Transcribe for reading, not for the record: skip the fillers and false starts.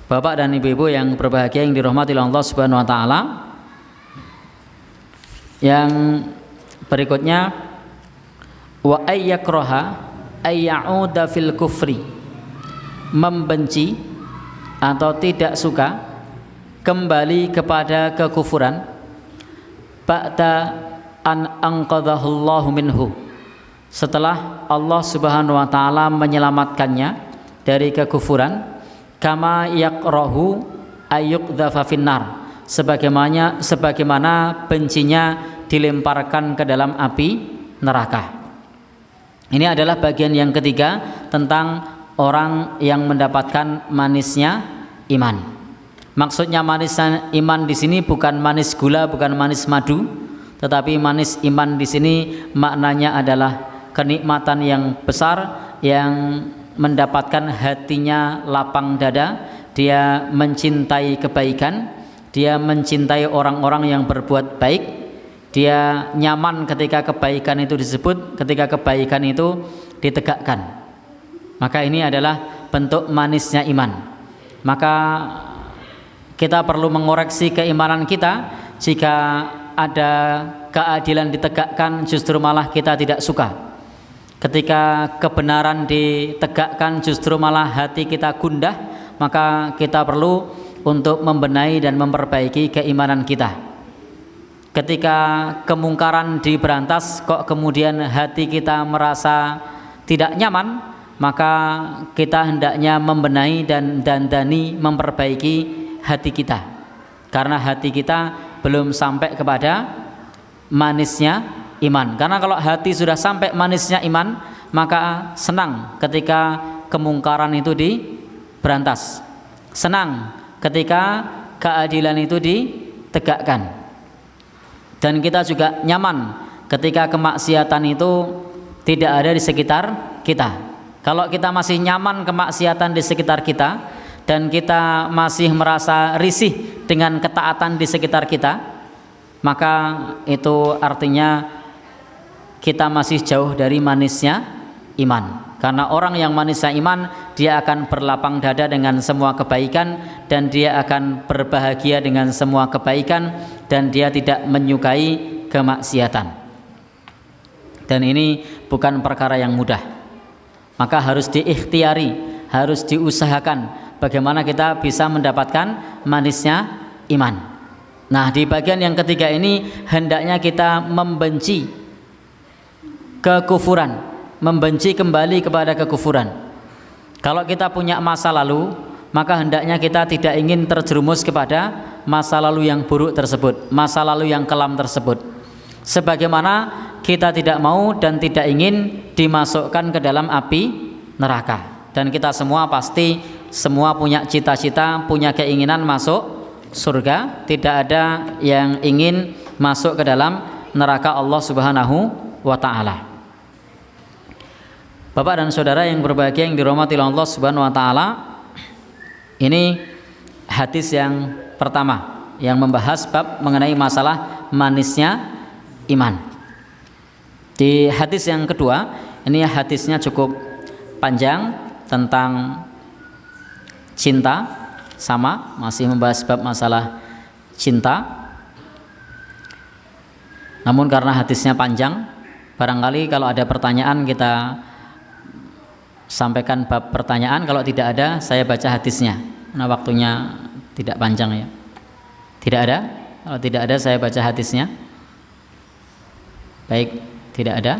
Bapak dan ibu-ibu yang berbahagia yang dirahmati oleh Allah Subhanahu wa taala. Yang berikutnya, wa ayyakraha ayyauda fil kufri, membenci atau tidak suka kembali kepada kekufuran ba'da an anqadhahullahu minhu, setelah Allah Subhanahu wa taala menyelamatkannya dari kekufuran, kama yakrahu ayyuqdhafa finnar, sebagaimana bencinya dilemparkan ke dalam api neraka. Ini adalah bagian yang ketiga tentang orang yang mendapatkan manisnya iman. Maksudnya manisnya iman di sini bukan manis gula, bukan manis madu, tetapi manis iman di sini maknanya adalah kenikmatan yang besar, yang mendapatkan hatinya lapang dada, dia mencintai kebaikan, dia mencintai orang-orang yang berbuat baik, dia nyaman ketika kebaikan itu disebut, ketika kebaikan itu ditegakkan. Maka ini adalah bentuk manisnya iman. Maka kita perlu mengoreksi keimanan kita. Jika ada keadilan ditegakkan justru malah kita tidak suka. Ketika kebenaran ditegakkan justru malah hati kita gundah, maka kita perlu untuk membenahi dan memperbaiki keimanan kita. Ketika kemungkaran diberantas kok kemudian hati kita merasa tidak nyaman, maka kita hendaknya membenahi dan dandani memperbaiki hati kita, karena hati kita belum sampai kepada manisnya iman. Karena kalau hati sudah sampai manisnya iman, maka senang ketika kemungkaran itu diberantas, senang ketika keadilan itu ditegakkan, dan kita juga nyaman ketika kemaksiatan itu tidak ada di sekitar kita. Kalau kita masih nyaman kemaksiatan di sekitar kita dan kita masih merasa risih dengan ketaatan di sekitar kita, maka itu artinya kita masih jauh dari manisnya iman. Karena orang yang manisnya iman, dia akan berlapang dada dengan semua kebaikan, dan dia akan berbahagia dengan semua kebaikan, dan dia tidak menyukai kemaksiatan. Dan ini bukan perkara yang mudah. Maka harus diikhtiari, harus diusahakan bagaimana kita bisa mendapatkan manisnya iman. Nah, di bagian yang ketiga ini hendaknya kita membenci kekufuran, membenci kembali kepada kekufuran. Kalau kita punya masa lalu, maka hendaknya kita tidak ingin terjerumus kepada masa lalu yang buruk tersebut, masa lalu yang kelam tersebut. Sebagaimana kita tidak mau dan tidak ingin dimasukkan ke dalam api neraka. Dan kita semua pasti semua punya cita-cita, punya keinginan masuk surga. Tidak ada yang ingin masuk ke dalam neraka Allah Subhanahu wa ta'ala. Bapak dan saudara yang berbahagia yang dirahmati Allah Subhanahu wa taala, ini hadis yang pertama yang membahas bab mengenai masalah manisnya iman. Di hadis yang kedua, ini hadisnya cukup panjang tentang cinta, sama masih membahas bab masalah cinta. Namun karena hadisnya panjang, barangkali kalau ada pertanyaan kita sampaikan bab pertanyaan, kalau tidak ada saya baca hadisnya. Nah, waktunya tidak panjang ya. Tidak ada? Kalau tidak ada saya baca hadisnya. Baik, tidak ada.